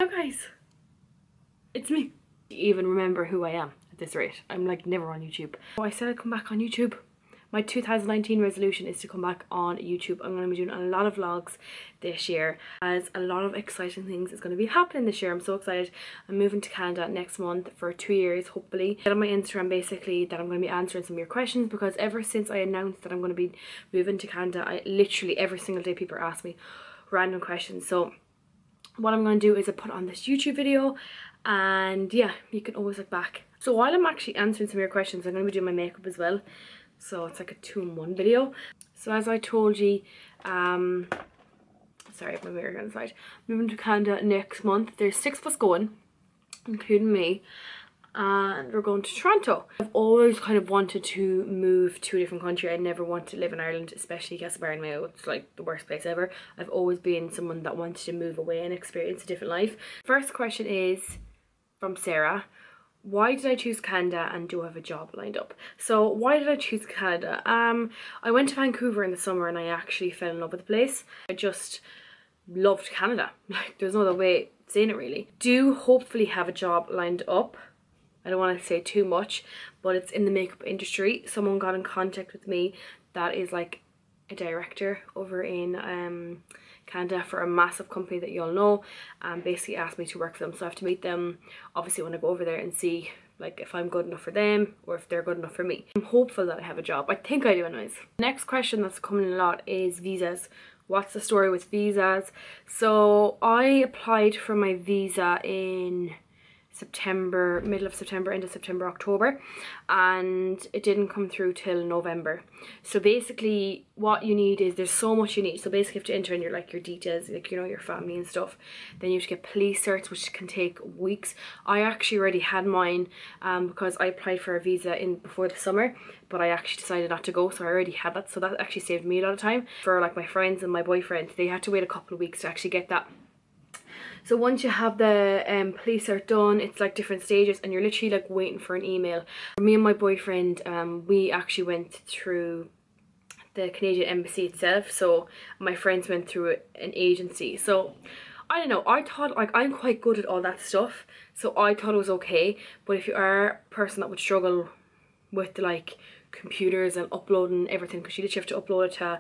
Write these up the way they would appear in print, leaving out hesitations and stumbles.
Hello guys, it's me. Do you even remember who I am at this rate? I'm like never on YouTube. So I said I'd come back on YouTube. My 2019 resolution is to come back on YouTube. I'm going to be doing a lot of vlogs this year as a lot of exciting things is going to be happening this year. I'm so excited. I'm moving to Canada next month for 2 years, hopefully. Get on my Instagram basically that I'm going to be answering some of your questions, because ever since I announced that I'm going to be moving to Canada, I literally every single day people ask me random questions. So what I'm going to do is I put on this YouTube video, and yeah, you can always look back. So while I'm actually answering some of your questions, I'm going to be doing my makeup as well. So it's like a 2-in-1 video. So as I told you, sorry, I have my mirror on the side. Moving to Canada next month. There's 6 of us going, including me, and we're going to Toronto. I've always kind of wanted to move to a different country. I never wanted to live in Ireland, especially Castlebar-in-Mayo. It's like the worst place ever. I've always been someone that wanted to move away and experience a different life. First question is from Sarah. Why did I choose Canada, and do I have a job lined up? So why did I choose Canada? I went to Vancouver in the summer and I actually fell in love with the place. I just loved Canada. Like, there's no other way of saying it really. Do hopefully have a job lined up. I don't want to say too much, but it's in the makeup industry. Someone got in contact with me that is like a director over in Canada for a massive company that you all know, and basically asked me to work for them. So I have to meet them obviously when I go over there and see like if I'm good enough for them or if they're good enough for me. I'm hopeful that I have a job. I think I do anyways. Next question that's coming in a lot is visas. What's the story with visas? So I applied for my visa in September, middle of September, end of September, October, and it didn't come through till November. So basically what you need is, there's so much you need. So basically you have to enter in your details, like, you know, your family and stuff. Then you have to get police certs, which can take weeks. I actually already had mine because I applied for a visa in before the summer, but I actually decided not to go, so I already had that. So that actually saved me a lot of time. For like my friends and my boyfriend, they had to wait a couple of weeks to actually get that. So once you have the police cert done, it's like different stages, and you're literally like waiting for an email. Me and my boyfriend, we actually went through the Canadian embassy itself. So my friends went through an agency. So I don't know, I thought, like, I'm quite good at all that stuff, so I thought it was okay. But if you are a person that would struggle with like computers and uploading everything, because you literally have to upload it to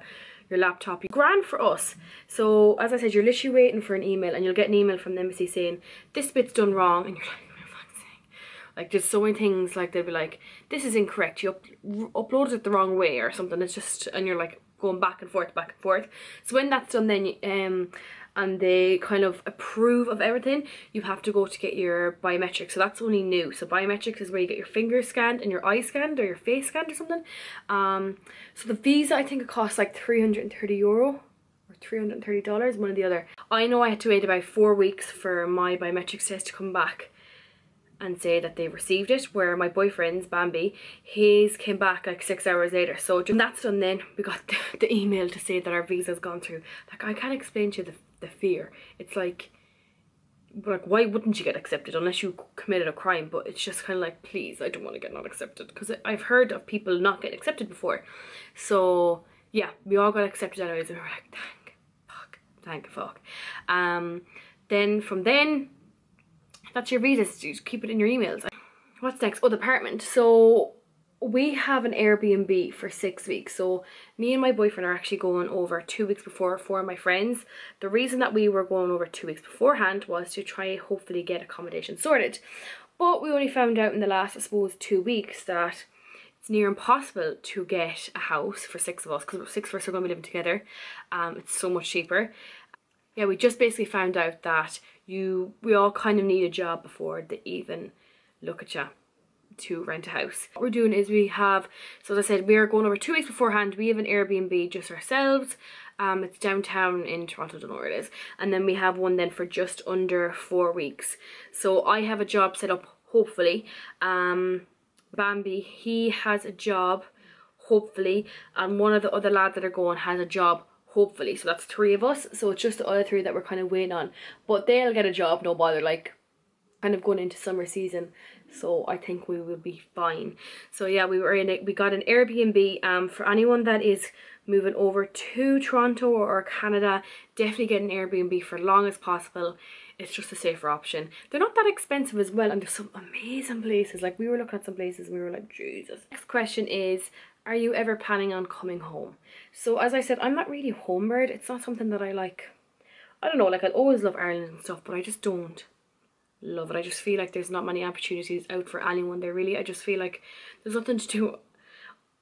your laptop, grand for us. So as I said, you're literally waiting for an email, and you'll get an email from the embassy saying this bit's done wrong, and you're like, for fuck's sake. Like, there's so many things, like they'll be like, this is incorrect, you uploaded it the wrong way or something. It's just, and you're like going back and forth. So when that's done, then and they kind of approve of everything, you have to go to get your biometrics. So that's only new. So biometrics is where you get your fingers scanned and your eye scanned or your face scanned or something. So the visa, I think it costs like €330 or $330, one or the other. I know I had to wait about 4 weeks for my biometrics test to come back and say that they received it, where my boyfriend's, Bambi, his came back like 6 hours later. So when that's done, then we got the email to say that our visa's gone through. Like, I can't explain to you the fear. It's like why wouldn't you get accepted unless you committed a crime? But it's just kind of like, please, I don't want to get not accepted, because I've heard of people not getting accepted before. So yeah, we all got accepted anyways, and we were like, thank fuck. Then from then, that's your visa. You just keep it in your emails. What's next? Oh, the apartment. So we have an Airbnb for 6 weeks. So me and my boyfriend are actually going over 2 weeks before for my friends. The reason that we were going over 2 weeks beforehand was to try hopefully get accommodation sorted. But we only found out in the last, I suppose, 2 weeks that it's near impossible to get a house for 6 of us, because 6 of us are going to be living together. It's so much cheaper. Yeah, we just basically found out that we all kind of need a job before they even look at you to rent a house. What we're doing is we have, so as I said, we are going over 2 weeks beforehand. We have an Airbnb just ourselves. It's downtown in Toronto, don't know where it is. And then we have one then for just under 4 weeks. So I have a job set up, hopefully. Bambi, he has a job, hopefully. And one of the other lads that are going has a job, hopefully. So that's 3 of us. So it's just the other 3 that we're kind of waiting on. But they'll get a job, no bother, like kind of going into summer season. So I think we will be fine. So yeah, we got an Airbnb. For anyone that is moving over to Toronto or Canada, definitely get an Airbnb for as long as possible. it's just a safer option. They're not that expensive as well, and there's some amazing places. Like we were looking at some places and we were like, Jesus. Next question is, are you ever planning on coming home? So as I said, I'm not really a homebird. It's not something that I like. I don't know, like I always love Ireland and stuff, but I just don't love it. I just feel like there's not many opportunities out for anyone there really. I just feel like there's nothing to do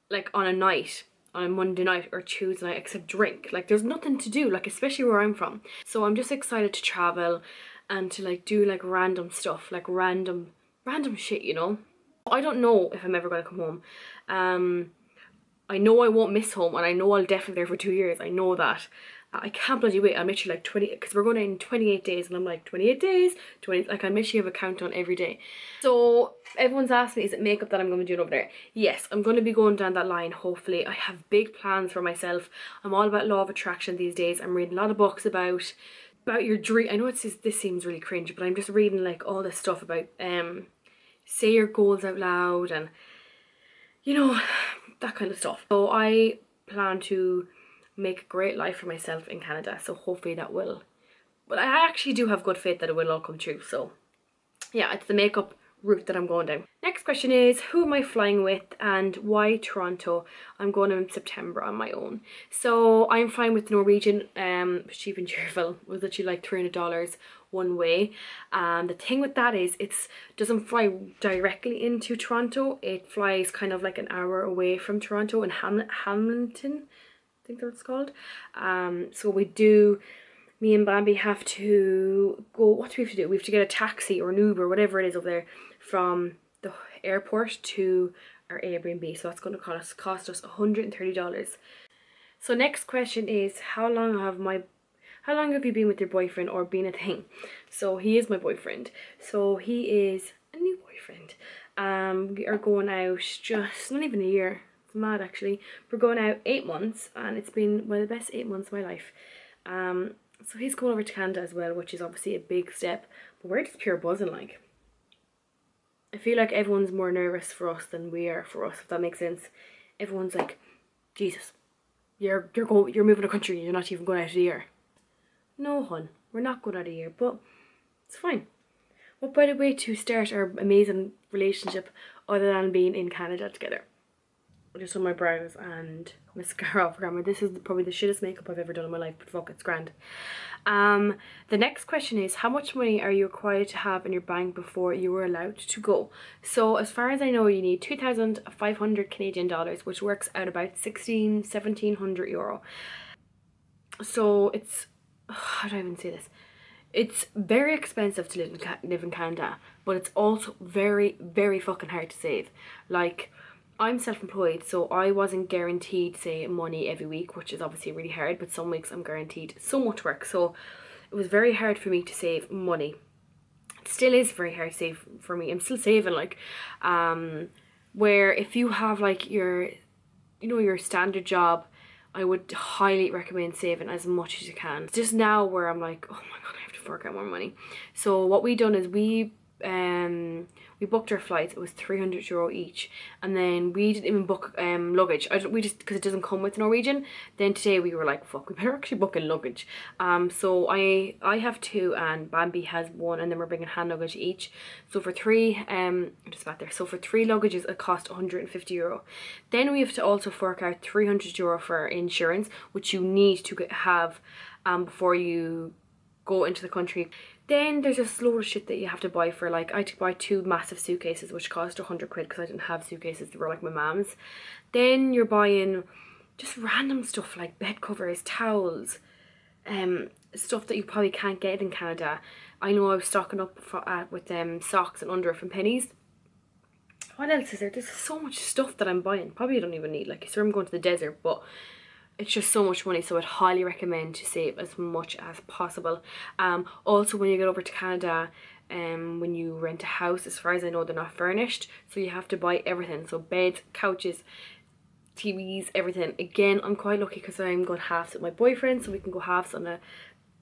like on a night, on a Monday night or Tuesday night, except drink. Like there's nothing to do, like especially where I'm from. So I'm just excited to travel and to like do like random stuff, like random shit, you know. I don't know if I'm ever gonna come home. I know I won't miss home, and I know I'll definitely be there for 2 years. I know that. I can't bloody wait. I'm literally like 20, because we're going in 28 days, and I'm like 28 days, 20, like I literally have a countdown every day. So everyone's asked me, is it makeup that I'm going to be doing over there? Yes, I'm going to be going down that line, hopefully. I have big plans for myself. I'm all about law of attraction these days. I'm reading a lot of books about your dream. I know this seems really cringe, but I'm just reading like all this stuff about say your goals out loud, and you know, that kind of stuff. So I plan to make a great life for myself in Canada, so hopefully that will, but I actually do have good faith that it will all come true. So yeah, it's the makeup route that I'm going down. Next question is, who am I flying with and why Toronto? I'm going in September on my own. So I'm flying with Norwegian, cheap and cheerful. It was literally like $300 one way. The thing with that is it doesn't fly directly into Toronto. It flies kind of like an hour away from Toronto in Hamilton, I think that's called. So me and Bambi have to go, what do we have to do? We have to get a taxi or an Uber, whatever it is over there, from the airport to our Airbnb. So that's going to cost us $130. So next question is, how long have you been with your boyfriend or been a thing? So he is my boyfriend. So he is a new boyfriend. We are going out just not even a year. It's mad actually. We're going out 8 months, and it's been one of the best 8 months of my life. So he's going over to Canada as well, which is obviously a big step, but we're just pure buzzing. Like, I feel like everyone's more nervous for us than we are for us, if that makes sense. Everyone's like, Jesus, you're moving a country, you're not even going out a year. No, hun, we're not going out a year, but it's fine. What better way to start our amazing relationship other than being in Canada together? I just done my brows and mascara off camera. This is probably the shittest makeup I've ever done in my life, but fuck, it's grand. The next question is, how much money are you required to have in your bank before you were allowed to go? So as far as I know, you need 2,500 Canadian dollars, which works out about 1,700 euro. So it's, how do I even say this? It's very expensive to live in Canada, but it's also very, very fucking hard to save. Like, I'm self-employed, so I wasn't guaranteed, say, money every week, which is obviously really hard, but some weeks I'm guaranteed so much work. So it was very hard for me to save money. It still is very hard to save for me. I'm still saving, like, where if you have like your, you know, your standard job, I would highly recommend saving as much as you can. It's just now where I'm like, oh my god, I have to fork out more money. So what we done is we booked our flights. It was 300 euro each, and then we didn't even book luggage. We just, because it doesn't come with Norwegian. Then today we were like, fuck, we better actually book in luggage. So I have 2 and Bambi has 1, and then we're bringing hand luggage each. So for 3 just back there, so for 3 luggages it cost 150 euro. Then we have to also fork out 300 euro for insurance, which you need to have before you go into the country. Then there's a load of shit that you have to buy for, like, I had to buy 2 massive suitcases, which cost 100 quid because I didn't have suitcases. They were like my mom's. Then you're buying just random stuff like bed covers, towels, stuff that you probably can't get in Canada. I know I was stocking up with socks and underwear from Pennies. What else is there? There's so much stuff that I'm buying. Probably I don't even need, like, so I'm going to the desert, but it's just so much money, so I'd highly recommend to save as much as possible. Also, when you get over to Canada, when you rent a house, as far as I know, they're not furnished, so you have to buy everything. So beds, couches, TVs, everything. Again, I'm quite lucky because I'm going halves with my boyfriend, so we can go halves on a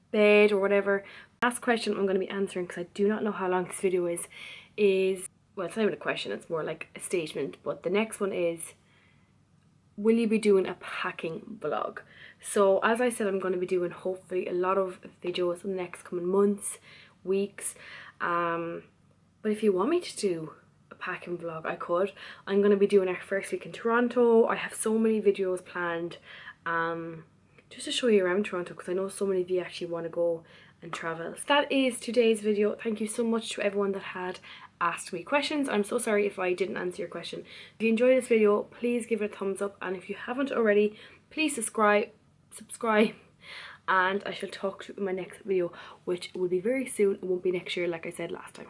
bed or whatever. Last question I'm going to be answering, because I do not know how long this video is, well, it's not even a question, it's more like a statement, but the next one is, will you be doing a packing vlog? So as I said, I'm going to be doing hopefully a lot of videos in the next coming months, weeks. But if you want me to do a packing vlog, I could. I'm going to be doing our first week in Toronto. I have so many videos planned just to show you around Toronto, because I know so many of you actually want to go and travel. So that is today's video. Thank you so much to everyone that had asked me questions. I'm so sorry if I didn't answer your question. If you enjoyed this video, please give it a thumbs up, and if you haven't already, please subscribe, and I shall talk to you in my next video, which will be very soon. It won't be next year like I said last time.